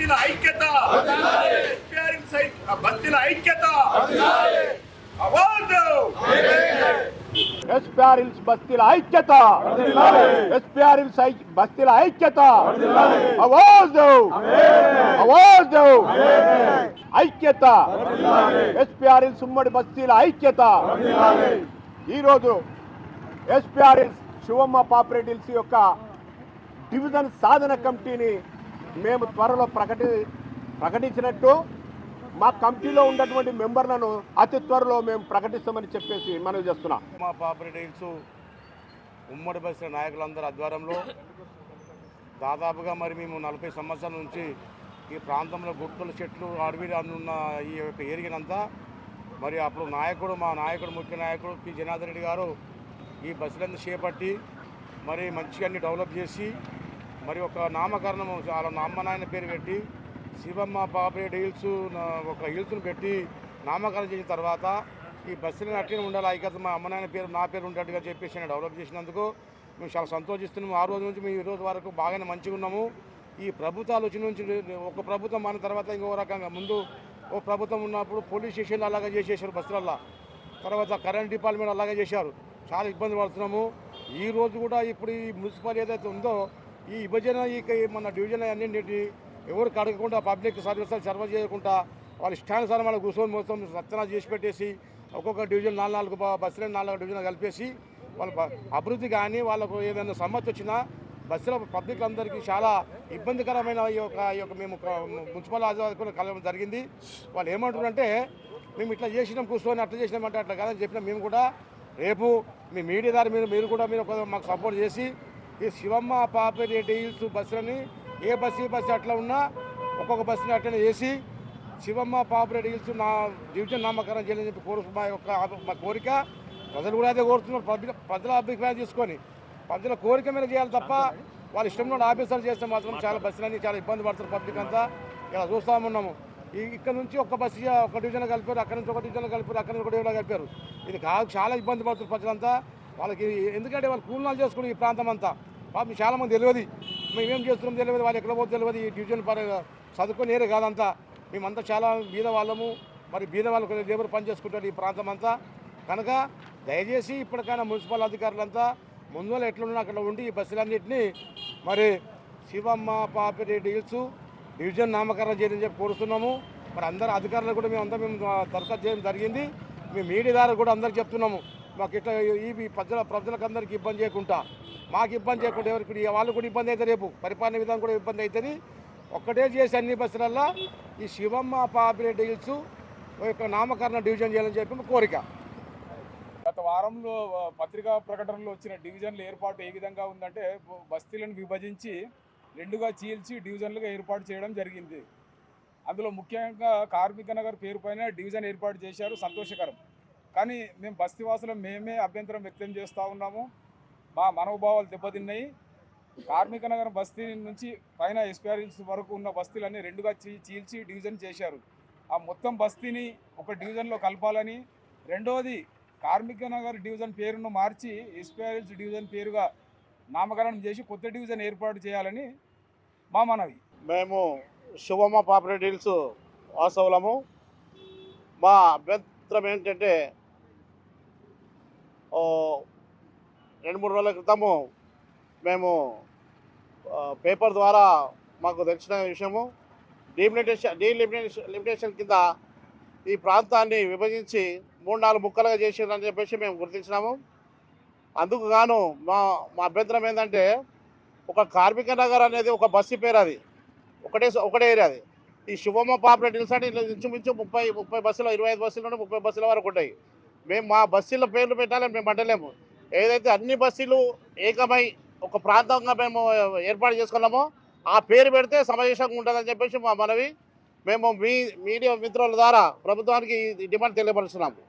బస్తీల ఐక్యత బస్తీల ఐక్యత SPR hills బస్తీల ఐక్యత ఎస్పీఆర్ హిల్స్ బస్తీల ఐక్యత ఆవాజ్ ఐక్యత ఎస్పీఆర్ హిల్స్ ఉమ్మడి బస్తీల ఐక్యత. ఈరోజు SPR hills Shivamma Papireddy hills యొక్క డివిజన్ సాధన కమిటీని మేము త్వరలో ప్రకటించినట్టు మా కమిటీలో ఉన్నటువంటి మెంబర్లను అతి త్వరలో మేము ప్రకటిస్తామని చెప్పేసి మనవి చేస్తున్నాం. మా పాపిరెడ్డి హిల్స్ ఉమ్మడి బస్తీల నాయకులందరి ఆధ్వర్యంలో దాదాపుగా మరి మేము 40 సంవత్సరాల నుంచి ఈ ప్రాంతంలో గుట్టలు చెట్లు అడవిలు అందున్న ఈ యొక్క ఏరియానంతా మరి అప్పుడు మా నాయకుడు ముఖ్య నాయకుడు పి జనార్దన్ రెడ్డి గారు ఈ బస్సులన్నీ చేపట్టి మరి మంచిగా అన్ని డెవలప్ చేసి మరి ఒక నామకరణం వాళ్ళ అమ్మ నాయన పేరు పెట్టి శివమ్మ పాపిరెడ్డి హిల్స్ ఒక హిల్స్ను పెట్టి నామకరణం చేసిన తర్వాత ఈ బస్సులను అట్లనే ఉండాలి, ఐక్యత మా అమ్మ నాయన పేరు నా పేరు ఉండేట్టుగా చెప్పేసి డెవలప్ చేసినందుకు మేము చాలా సంతోషిస్తున్నాము. ఆ రోజు నుంచి మేము ఈ రోజు వరకు బాగానే మంచిగా ఉన్నాము. ఈ ప్రభుత్వాలు వచ్చిన నుంచి ఒక ప్రభుత్వం మన తర్వాత ఇంకో రకంగా ముందు ఓ ప్రభుత్వం ఉన్నప్పుడు పోలీస్ స్టేషన్లు అలాగే చేసేసారు బస్సులల్లో, తర్వాత కరెంట్ డిపార్ట్మెంట్ అలాగే చేశారు, చాలా ఇబ్బంది పడుతున్నాము. ఈ రోజు కూడా ఇప్పుడు ఈ మున్సిపల్ ఏదైతే ఉందో ఈ విభజన మన డివిజన్ అన్నింటినీ ఎవరు కడగకుండా పబ్లిక్ సర్వీసులు సర్వ చేయకుండా వాళ్ళ ఇష్టానుసారం వాళ్ళ కూర్చొని మొత్తం సత్యనా చేసి పెట్టేసి ఒక్కొక్క డివిజన్ 4 బస్సులను 4 డివిజన్ కలిపేసి వాళ్ళ అభివృద్ధి కానీ వాళ్ళకు ఏదైనా సమస్య వచ్చినా బస్సుల పబ్లిక్ అందరికీ చాలా ఇబ్బందికరమైన ఈ యొక్క మేము మున్సిపల్ అధికారులు కలవడం జరిగింది. వాళ్ళు ఏమంటారంటే మేము ఇట్లా చేసినాం కూర్చొని అట్లా చేసినామంటే అట్లా కాదని చెప్పినాం. మేము కూడా రేపు మీ మీడియా ద్వారా మీరు కూడా మాకు సపోర్ట్ చేసి ఈ శివమ్మ పాపిరెడ్డి హిల్స్ బస్సులని ఏ బస్సు అట్లా ఉన్నా ఒక్కొక్క బస్సుని అట్లనే వేసి శివమ్మ పాపిరెడ్డి హిల్స్ నా డివిజన్ నామకరణం చేయాలని చెప్పి మా కోరిక. ప్రజలు కూడా అదే కోరుతున్నారు. ప్రజల అభిప్రాయం తీసుకొని ప్రజల కోరిక మీద చేయాలి తప్ప వాళ్ళ ఇష్టంలో ఆఫీసర్లు చేస్తే మాత్రం చాలా బస్సులన్నీ చాలా ఇబ్బంది పడుతున్నారు పబ్లిక్ అంతా. ఇలా చూస్తూ ఉన్నాము. ఇక్కడ నుంచి ఒక బస్సు ఒక డివిజన్ కలిపారు, అక్కడ నుంచి ఒక డివిజన్ కలిపారు, అక్కడ నుంచి ఒక డివిజన్ కలిపారు. ఇది చాలా ఇబ్బంది పడుతున్నారు ప్రజలంతా. వాళ్ళకి ఎందుకంటే వాళ్ళు కూలినాలు చేసుకుని ఈ ప్రాంతం అంతా పాపం చాలామంది తెలియదు, మేమేం చేస్తున్నాం తెలియదు, వాళ్ళు ఎక్కడ పోతే తెలియదు. ఈ డివిజన్ చదువుకొని ఏరే కాదంతా మేమంతా చాలా బీద వాళ్ళము. మరి బీద వాళ్ళకు లేబర్ పని చేసుకుంటారు ఈ ప్రాంతం అంతా. కనుక దయచేసి ఇప్పటికైనా మున్సిపల్ అధికారులంతా ముందు ఎట్లున్నా అక్కడ ఉండి ఈ బస్సులన్నింటినీ మరి శివమ్మ పాపిరెడ్డి హిల్స్ డివిజన్ నామకరణం చేయని చెప్పి కోరుతున్నాము. మరి అందరు అధికారులు కూడా మేము దరఖాస్తు చేయడం జరిగింది. మేము మీడియా ద్వారా కూడా అందరికి చెప్తున్నాము, మాకు ఇట్లా ఈ ప్రజలకు అందరికీ ఇబ్బంది చేయకుండా మాకు ఇబ్బంది చేయకుండా ఎవరికి వాళ్ళు కూడా ఇబ్బంది అవుతారు, రేపు పరిపాలన విధానం కూడా ఇబ్బంది అవుతుంది. ఒక్కటే చేసి అన్ని బస్సులల్లో ఈ శివమ్మ పాపిరెడ్డి హిల్స్ యొక్క నామకరణ డివిజన్ చేయాలని చెప్పి కోరిక. గత వారంలో పత్రికా ప్రకటనలో వచ్చిన డివిజన్ల ఏర్పాటు ఏ విధంగా ఉందంటే బస్తీలను విభజించి 2గా చీల్చి డివిజన్లుగా ఏర్పాటు చేయడం జరిగింది. అందులో ముఖ్యంగా కార్మిక నగర్ పేరు పైన డివిజన్ ఏర్పాటు చేశారు, సంతోషకరం. కానీ మేము బస్తీవాసులు మేమే అభ్యంతరం వ్యక్తం చేస్తూ ఉన్నాము. మా మనోభావాలు దెబ్బతిన్నాయి. కార్మిక నగరం బస్తీ నుంచి పైన ఎస్పీఆర్ హిల్స్ వరకు ఉన్న బస్తీలన్నీ 2గా చీల్చి డివిజన్ చేశారు. ఆ మొత్తం బస్తీని ఒక డివిజన్లో కలపాలని, రెండవది కార్మిక నగర్ డివిజన్ పేరును మార్చి ఎస్పీఆర్ హిల్స్ డివిజన్ పేరుగా నామకరణం చేసి కొత్త డివిజన్ ఏర్పాటు చేయాలని మా మనవి. మేము శివమ్మ పాపిరెడ్డి హిల్స్ వాస్తవులము. మా అభ్యంతరం ఏంటంటే 2-3 రోజుల క్రితము మేము పేపర్ ద్వారా మాకు తెలిసిన విషయము డీలిమిటేషన్ కింద ఈ ప్రాంతాన్ని విభజించి 3-4 ముక్కలుగా చేసిందని చెప్పేసి మేము గుర్తించినాము. అందుకు గాను మా అభ్యంతరం ఏంటంటే ఒక కార్మిక నగర్ అనేది ఒక బస్సు పేరు, అది ఒకటే ఏరియా. అది ఈ శివమ్మ పాపిరెడ్డి హిల్స్ అంటే ఇంచుమించు 30 బస్సులు 25 బస్సుల నుండి 30 బస్సుల వరకు ఉంటాయి. మేము మా బస్సుల పేర్లు పెట్టాలని మేము అంటలేము. ఏదైతే అన్ని బస్సులు ఏకమై ఒక ప్రాంతంగా మేము ఏర్పాటు చేసుకున్నామో ఆ పేరు పెడితే సమావేశంగా ఉంటుందని చెప్పేసి మా మనవి. మేము మీడియా మిత్రుల ద్వారా ప్రభుత్వానికి డిమాండ్ తెలియపరుస్తున్నాము.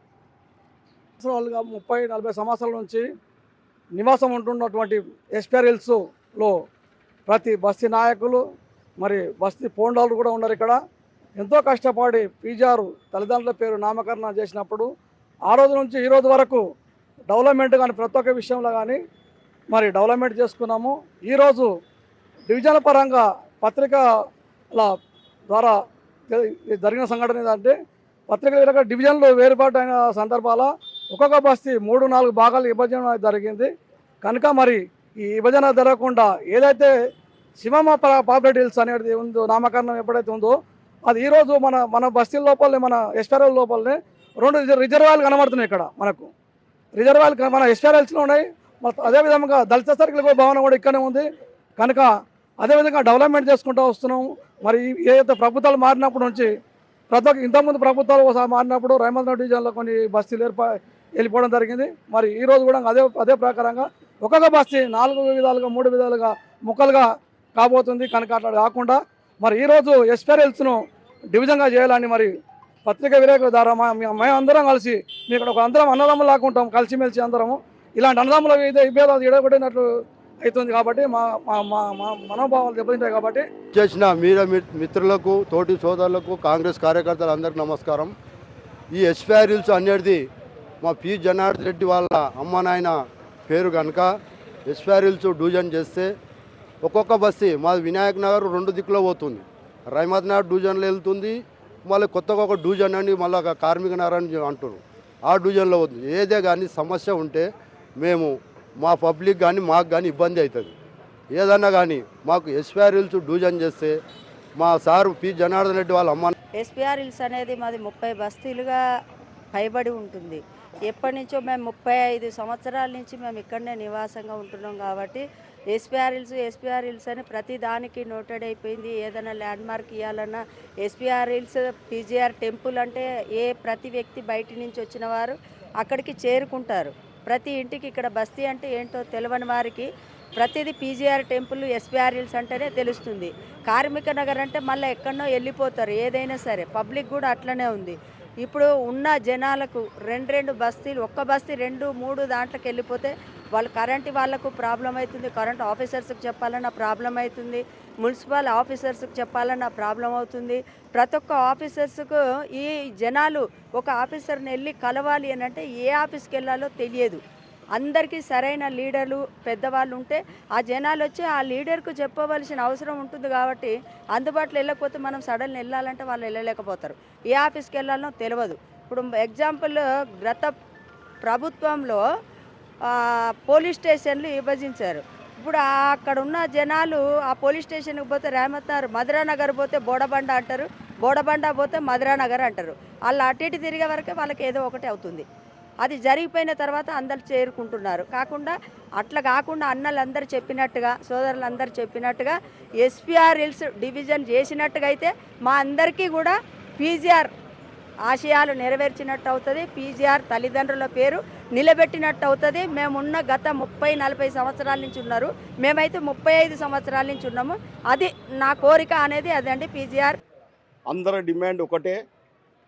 30-40 సంవత్సరాల నుంచి నివాసం ఉంటున్నటువంటి ఎస్పీఆర్ హిల్స్లో ప్రతి బస్తీ నాయకులు మరి బస్తీ పోండాలు కూడా ఉన్నారు. ఇక్కడ ఎంతో కష్టపడి పీజారు తల్లిదండ్రుల పేరు నామకరణం చేసినప్పుడు ఆ రోజు నుంచి ఈ రోజు వరకు డెవలప్మెంట్ కానీ ప్రతి ఒక్క విషయంలో కానీ మరి డెవలప్మెంట్ చేసుకున్నాము. ఈరోజు డివిజన్ పరంగా పత్రికల ద్వారా జరిగిన సంఘటన ఏంటంటే పత్రిక విలేకరుల డివిజన్లు వేరుపాటు అయిన సందర్భాల ఒక్కొక్క బస్తీ 3-4 భాగాలు విభజన జరిగింది కనుక మరి ఈ విభజన జరగకుండా ఏదైతే శివమ్మ పాపరేట్ హిల్స్ అనేది ఉందో నామకరణం ఎప్పుడైతే ఉందో అది ఈరోజు మన బస్తీల లోపలనే మన ఎస్ఆర్ఎల్ లోపలనే 2 రిజర్వాయర్లు కనబడుతున్నాయి. ఇక్కడ మనకు రిజర్వాయర్లు మన ఎస్ఆర్ఎల్స్లో ఉన్నాయి. అదేవిధంగా దళిత సర్కిల్ భవనం కూడా ఇక్కడనే ఉంది కనుక అదేవిధంగా డెవలప్మెంట్ చేసుకుంటూ వస్తున్నాము. మరి ఏదైతే ప్రభుత్వాలు మారినప్పటి నుంచి ప్రతి ఒక్క ఇంతకుముందు ప్రభుత్వాలు ఒకసారి మారినప్పుడు రైమత్ డివిజన్లో కొన్ని బస్తీలు వెళ్ళిపోవడం జరిగింది. మరి ఈరోజు కూడా అదే ప్రకారంగా ఒక్కొక్క బస్తీ 4 విధాలుగా 3 విధాలుగా ముక్కలుగా కాబోతుంది కనుక అట్లా కాకుండా మరి ఈరోజు ఎస్ఆర్ఎల్స్ను డివిజన్గా చేయాలని మరి పత్రికా విలేకరుల ద్వారా మేమందరం కలిసి మీ ఇక్కడ ఒక అందరం అన్నదమ్ములు లాక్కుంటాం కలిసిమెలిసి అందరము ఇలాంటి అన్నదమ్ముల విభేదాలు ఎడగొట్టినట్లు అవుతుంది కాబట్టి మా మనోభావాలు దెబ్బతింటాయి కాబట్టి చేసిన మిత్రులకు తోటి సోదరులకు కాంగ్రెస్ కార్యకర్తలు అందరికీ నమస్కారం. ఈ ఎస్ఆర్ హిల్స్ అనేది మా పి జనార్దన్ రెడ్డి వాళ్ళ అమ్మ నాయన పేరు కనుక ఎస్ఆర్ హిల్స్ డివిజన్ చేస్తే ఒక్కొక్క బస్తీ మాది వినాయక్ నగర్ 2 దిక్కులో పోతుంది. రైమత్ నగర్ డివిజన్లో వెళ్తుంది. మళ్ళీ కొత్తగా ఒక డివిజన్ అని మళ్ళీ కార్మిక నగర్ అని అంటారు ఆ డివిజన్లో పోతుంది. ఏదే కానీ సమస్య ఉంటే మేము మా పబ్లిక్ కానీ మాకు కానీ ఇబ్బంది అవుతుంది. ఏదన్నా కానీ మాకు ఎస్ఆర్ హిల్స్ డివిజన్ చేస్తే మా సారు పి జనార్దన్ రెడ్డి వాళ్ళ అమ్మ ఎస్ఆర్ హిల్స్ అనేది మాది 30 బస్తీలుగా పైబడి ఉంటుంది. ఎప్పటి నుంచో మేము 35 సంవత్సరాల నుంచి మేము ఇక్కడనే నివాసంగా ఉంటున్నాం కాబట్టి ఎస్ఆర్ హిల్స్ అని ప్రతి దానికి నోటెడ్ అయిపోయింది. ఏదైనా ల్యాండ్ మార్క్ ఇవ్వాలన్నా ఎస్ఆర్ హిల్స్ పీజీఆర్ టెంపుల్ అంటే ప్రతి వ్యక్తి బయట నుంచి వచ్చిన వారు అక్కడికి చేరుకుంటారు. ప్రతి ఇంటికి ఇక్కడ బస్తీ అంటే ఏంటో తెలియని వారికి ప్రతిదీ పీజీఆర్ టెంపుల్ ఎస్ఆర్ హిల్స్ అంటేనే తెలుస్తుంది. కార్మిక నగర్ అంటే మళ్ళీ ఎక్కడనో వెళ్ళిపోతారు. ఏదైనా సరే పబ్లిక్ కూడా అట్లనే ఉంది. ఇప్పుడు ఉన్న జనాలకు 2 బస్తీలు ఒక్క బస్తీ 2-3 దాంట్లోకి వెళ్ళిపోతే వాళ్ళు కరెంటు వాళ్ళకు ప్రాబ్లం అవుతుంది. కరెంట్ ఆఫీసర్స్కి చెప్పాలన్నా ప్రాబ్లం అవుతుంది. మున్సిపల్ ఆఫీసర్స్కి చెప్పాలన్నా ప్రాబ్లం అవుతుంది. ప్రతి ఒక్క ఆఫీసర్స్కు ఈ జనాలు ఒక ఆఫీసర్ని వెళ్ళి కలవాలి అని అంటే ఏ ఆఫీస్కి వెళ్ళాలో తెలియదు. అందరికీ సరైన లీడర్లు పెద్దవాళ్ళు ఉంటే ఆ జనాలు వచ్చి ఆ లీడర్కు చెప్పవలసిన అవసరం ఉంటుంది కాబట్టి అందుబాటులో వెళ్ళకపోతే మనం సడన్ వెళ్ళాలంటే వాళ్ళు వెళ్ళలేకపోతారు. ఏ ఆఫీస్కి వెళ్ళాలనో తెలియదు. ఇప్పుడు ఎగ్జాంపుల్ గత ప్రభుత్వంలో పోలీస్ స్టేషన్లు విభజించారు. ఇప్పుడు అక్కడ ఉన్న జనాలు ఆ పోలీస్ స్టేషన్కి పోతే రైమత్ నగర్ మధురానగర్ పోతే బోడబండ అంటారు, బోడబండ పోతే మధురానగర్ అంటారు. వాళ్ళు అటు ఇటు తిరిగే వరకే వాళ్ళకి ఏదో ఒకటి అవుతుంది. అది జరిగిపోయిన తర్వాత అందరు చేరుకుంటున్నారు. అట్లా కాకుండా అన్నలందరూ చెప్పినట్టుగా సోదరులందరూ చెప్పినట్టుగా ఎస్ఆర్ హిల్స్ డివిజన్ చేసినట్టుగా అయితే మా అందరికీ కూడా పీజీఆర్ ఆశయాలు నెరవేర్చినట్టు అవుతుంది. పీజీఆర్ తల్లిదండ్రుల పేరు నిలబెట్టినట్టు అవుతుంది. మేమున్న గత 30-40 సంవత్సరాల నుంచి ఉన్నారు. మేమైతే 35 సంవత్సరాల నుంచి ఉన్నాము. అది నా కోరిక అనేది అదండి. పీజీఆర్ అందరి డిమాండ్ ఒకటే,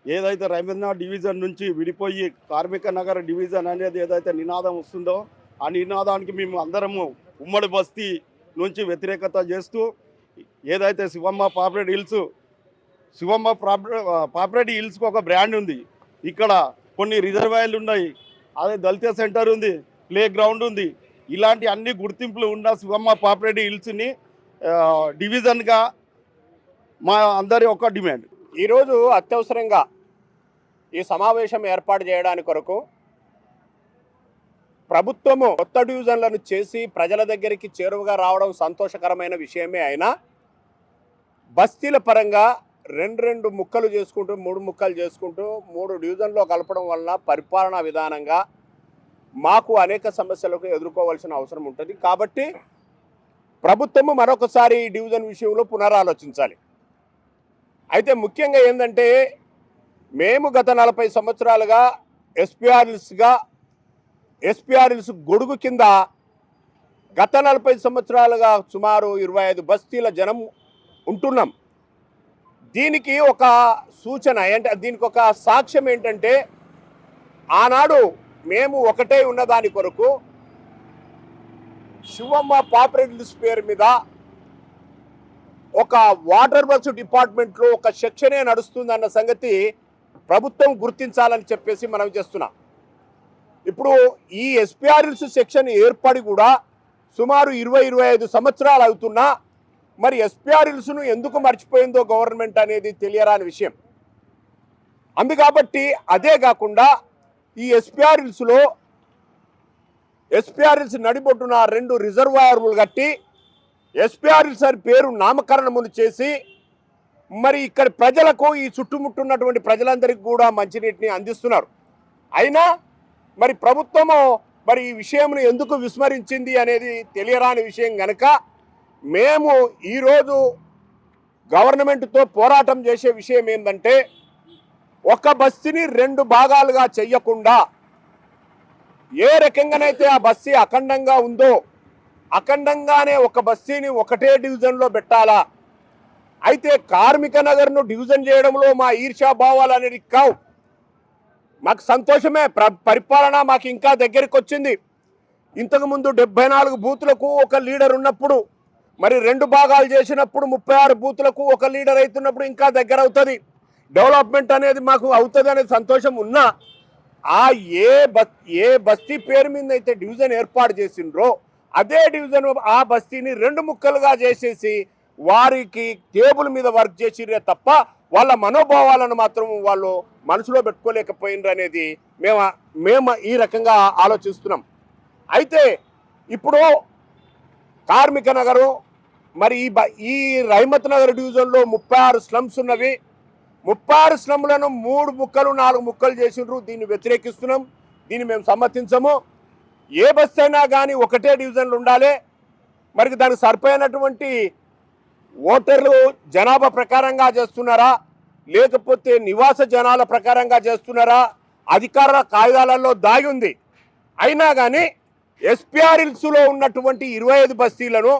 ఏదైతే రైమత్ డివిజన్ నుంచి విడిపోయి కార్మిక నగర్ డివిజన్ అనేది ఏదైతే నినాదం వస్తుందో ఆ నినాదానికి మేము అందరము ఉమ్మడి బస్తీ నుంచి వ్యతిరేకత చేస్తూ ఏదైతే శివమ్మ పాపరేట్ హిల్స్కి ఒక బ్రాండ్ ఉంది. ఇక్కడ కొన్ని రిజర్వాయర్లు ఉన్నాయి, అదే దళిత సెంటర్ ఉంది, ప్లే గ్రౌండ్ ఉంది. ఇలాంటి అన్ని గుర్తింపులు ఉన్న శివమ్మ పాపరేట్ హిల్స్ని డివిజన్గా మా అందరి ఒక డిమాండ్. ఈరోజు అత్యవసరంగా ఈ సమావేశం ఏర్పాటు చేయడానికి కొరకు ప్రభుత్వము కొత్త డివిజన్లను చేసి ప్రజల దగ్గరికి చేరువగా రావడం సంతోషకరమైన విషయమే అయినా బస్తీల పరంగా 2 ముక్కలు చేసుకుంటూ 3 ముక్కలు చేసుకుంటూ 3 డివిజన్లో కలపడం వలన పరిపాలనా విధానంగా మాకు అనేక సమస్యలకు ఎదుర్కోవాల్సిన అవసరం ఉంటుంది. కాబట్టి ప్రభుత్వము మరొకసారి ఈ డివిజన్ విషయంలో పునరాలోచించాలి. అయితే ముఖ్యంగా ఏంటంటే మేము గత 40 సంవత్సరాలుగా ఎస్ఆర్ హిల్స్ గొడుగు కింద గత 40 సంవత్సరాలుగా సుమారు 25 బస్తీల జనం ఉంటున్నాం. దీనికి ఒక సూచన అంటే దీనికి ఒక సాక్ష్యం ఏంటంటే ఆనాడు మేము ఒకటే ఉన్న దాని కొరకు శివమ్మ పాపరేట్ హిల్స్ పేరు మీద ఒక వాటర్ వర్క్స్ డిపార్ట్మెంట్లో ఒక సెక్షనే నడుస్తుందన్న సంగతి ప్రభుత్వం గుర్తించాలని చెప్పేసి మనం చేస్తున్నాం. ఇప్పుడు ఈ ఎస్ఆర్ హిల్స్ సెక్షన్ ఏర్పడి కూడా సుమారు 20-25 సంవత్సరాలు అవుతున్నా మరి ఎస్పీఆర్ఎల్స్ను ఎందుకు మర్చిపోయిందో గవర్నమెంట్ అనేది తెలియరాని విషయం. అందుకాబట్టి అదే కాకుండా ఈ ఎస్పీఆర్ఎల్స్ నడిబొట్టున 2 రిజర్వాయర్లు కట్టి ఎస్పీఆర్ఎల్స్ అని పేరు నామకరణములు చేసి మరి ఇక్కడ ప్రజలకు ఈ చుట్టుముట్టున్నటువంటి ప్రజలందరికీ కూడా మంచినీటిని అందిస్తున్నారు. అయినా మరి ప్రభుత్వము మరి ఈ విషయంను ఎందుకు విస్మరించింది అనేది తెలియరాని విషయం కనుక మేము ఈరోజు గవర్నమెంట్తో పోరాటం చేసే విషయం ఏంటంటే ఒక బస్తీని 2 భాగాలుగా చెయ్యకుండా ఏ రకంగానైతే ఆ బస్తీ అఖండంగా ఉందో అఖండంగానే ఒక బస్తీని ఒకటే డివిజన్లో పెట్టాలా. అయితే కార్మిక నగర్ను డివిజన్ చేయడంలో మా ఈర్ష్యాభావాలు అనేది కావు. మాకు సంతోషమే, పరిపాలన మాకు ఇంకా దగ్గరికి వచ్చింది. ఇంతకుముందు 74 బూతులకు ఒక లీడర్ ఉన్నప్పుడు మరి 2 భాగాలు చేసినప్పుడు 36 బూతులకు ఒక లీడర్ అవుతున్నప్పుడు ఇంకా దగ్గర అవుతుంది. డెవలప్మెంట్ అనేది మాకు అవుతుంది అనే సంతోషం ఉన్నా ఏ బస్తీ పేరు మీద అయితే డివిజన్ ఏర్పాటు చేసిండ్రో అదే డివిజన్ ఆ బస్తీని 2 ముక్కలుగా చేసేసి వారికి టేబుల్ మీద వర్క్ చేసిరే తప్ప వాళ్ళ మనోభావాలను మాత్రం వాళ్ళు మనసులో పెట్టుకోలేకపోయినరు అనేది మేము ఈ రకంగా ఆలోచిస్తున్నాం. అయితే ఇప్పుడు కార్మిక నగరు మరి ఈ రహమత్ నగర్ డివిజన్లో 36 స్లమ్స్ ఉన్నవి. 36 స్లమ్లను 3 ముక్కలు 4 ముక్కలు చేసిండ్రు. దీన్ని వ్యతిరేకిస్తున్నాం, దీన్ని మేము సమ్మతించము. ఏ బస్ అయినా కానీ ఒకటే డివిజన్లు ఉండాలి. మరి దానికి సరిపోయినటువంటి ఓటర్లు జనాభా ప్రకారంగా చేస్తున్నారా లేకపోతే నివాస జనాల ప్రకారంగా చేస్తున్నారా అధికారుల కాయిదాలలో దాగి ఉంది. అయినా కానీ ఎస్పీఆర్ఎల్స్లో ఉన్నటువంటి 25 బస్తీలను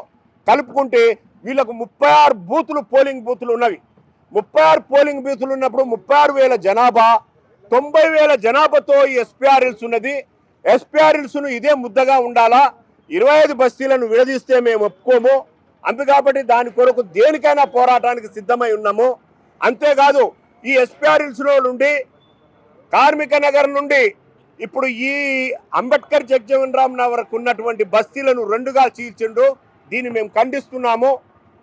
కలుపుకుంటే వీళ్ళకు 36 బూతులు పోలింగ్ బూతులు ఉన్నవి. 36 పోలింగ్ బూతులు ఉన్నప్పుడు 36,000 జనాభా, 90,000 జనాభాతో ఈ ఎస్పీఆర్ఎల్స్ ఉన్నది. ఎస్పీఆర్ఎల్స్ను ఇదే ముద్దగా ఉండాలా. 25 బస్తీలను విడదీస్తే మేము ఒప్పుకోము. అందుకాబట్టి దాని కొరకు దేనికైనా పోరాటానికి సిద్ధమై ఉన్నాము. అంతేకాదు ఈ ఎస్పీఆర్ఎల్స్లో నుండి కార్మిక నగర్ నుండి ఇప్పుడు ఈ అంబేద్కర్ జగజీవన్ రామ్ నగర్కు ఉన్నటువంటి బస్తీలను 2గా చీల్చిండు. దీన్ని మేము ఖండిస్తున్నాము.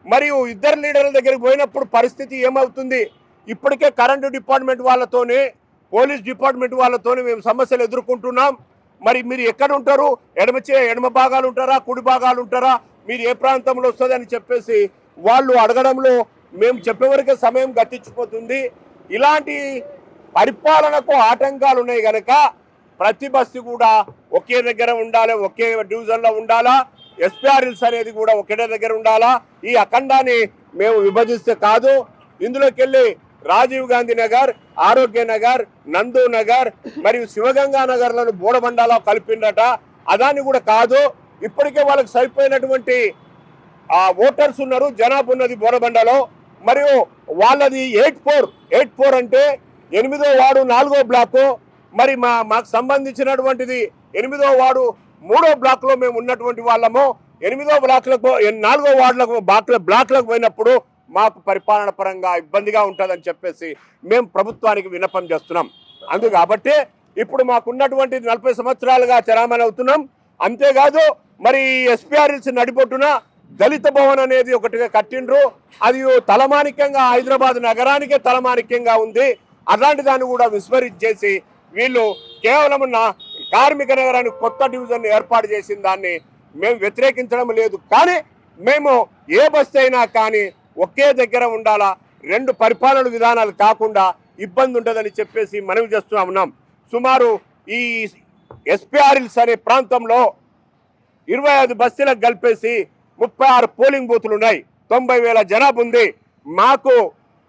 మరియు 2 లీడర్ల దగ్గరికి పోయినప్పుడు పరిస్థితి ఏమవుతుంది? ఇప్పటికే కరెంటు డిపార్ట్మెంట్ వాళ్ళతోనే పోలీస్ డిపార్ట్మెంట్ వాళ్ళతోనే మేము సమస్యలు ఎదుర్కొంటున్నాం. మరి మీరు ఎక్కడ ఉంటారు? ఎడమ భాగాలు ఉంటారా, కుడి భాగాలు ఉంటారా, మీరు ఏ ప్రాంతంలో వస్తుందని చెప్పేసి వాళ్ళు అడగడంలో మేము చెప్పేవరకే సమయం గతించిపోతుంది. ఇలాంటి పరిపాలనకు ఆటంకాలు ఉన్నాయి కనుక ప్రతి బస్సు కూడా ఒకే దగ్గర ఉండాలి, ఒకే డివిజన్లో ఉండాలా. ఎస్పీఆర్ఎల్స్ అనేది కూడా ఒకే దగ్గర ఉండాలా. ఈ అఖండాన్ని మేము విభజిస్తే కాదు. ఇందులోకి వెళ్ళి రాజీవ్ గాంధీ నగర్, ఆరోగ్య నగర్, నందు నగర్ మరియు శివగంగా నగర్లను బోడబండాలో కలిపిండట. అదాన్ని కూడా కాదు. ఇప్పటికే వాళ్ళకి సరిపోయినటువంటి ఓటర్స్ ఉన్నారు, జనాభా ఉన్నది బోడబండలో. మరియు వాళ్ళది 84 అంటే 8వ వార్డు 4వ బ్లాకు. మరి మాకు సంబంధించినటువంటిది 8వ వార్డు 3వ బ్లాక్లో మేము ఉన్నటువంటి వాళ్ళము. 8వ బ్లాక్లకు 4వ వార్డులకు బ్లాక్లకు పోయినప్పుడు మాకు పరిపాలన పరంగా ఇబ్బందిగా ఉంటుందని చెప్పేసి మేము ప్రభుత్వానికి విన్నపం చేస్తున్నాం. అందుకాబట్టి ఇప్పుడు మాకున్నటువంటి 40 సంవత్సరాలుగా చలామణి అవుతున్నాం. అంతేకాదు మరి ఎస్పీఆర్ఎల్స్ నడిబొట్టున దళిత భవన్ అనేది ఒకటిగా కట్టిండ్రు. అది తలమానిక్యంగా హైదరాబాద్ నగరానికే తలమానిక్యంగా ఉంది. అలాంటి దాన్ని కూడా విస్మరించేసి వీళ్ళు కేవలం కార్మిక నగరానికి కొత్త డివిజన్ ఏర్పాటు చేసిన దాన్ని మేము వ్యతిరేకించడం లేదు. కానీ మేము ఏ బస్సు అయినా కానీ ఒకే దగ్గర ఉండాలా, 2 పరిపాలన విధానాలు కాకుండా ఇబ్బంది ఉంటుందని చెప్పేసి మనవి చేస్తూ ఉన్నాం. సుమారు ఈ ఎస్పీఆర్ఎల్స్ అనే ప్రాంతంలో 25 బస్తీలకు కలిపేసి 36 పోలింగ్ బూతులు ఉన్నాయి. 90,000 జనాభా ఉంది. మాకు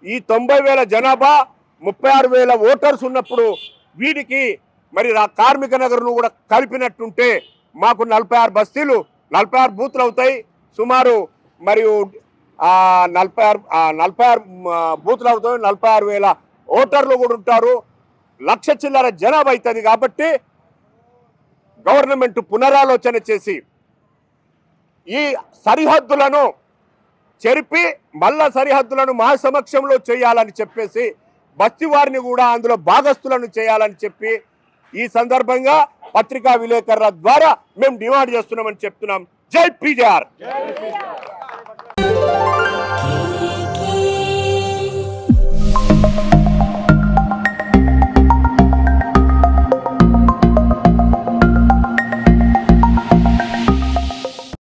ఈ 90,000 జనాభా 36,000 ఓటర్స్ ఉన్నప్పుడు వీటికి మరి కార్మిక నగర్ను కూడా కలిపినట్టుంటే మాకు 46 బస్తీలు 46 బూతులు అవుతాయి. సుమారు మరియు 46 బూతులు అవుతాయి. 46,000 ఓటర్లు కూడా ఉంటారు. 1,00,000 చిల్లర జనాభా అవుతుంది. కాబట్టి గవర్నమెంట్ పునరాలోచన చేసి ఈ సరిహద్దులను చెరిపి మళ్ళా సరిహద్దులను మా సమక్షంలో చేయాలని చెప్పేసి బస్తీ వారిని కూడా అందులో భాగస్తులను చేయాలని చెప్పి ఈ సందర్భంగా పత్రికా విలేకరుల ద్వారా మేము డిమాండ్ చేస్తున్నామని చెప్తున్నాం. జై పీజేఆర్.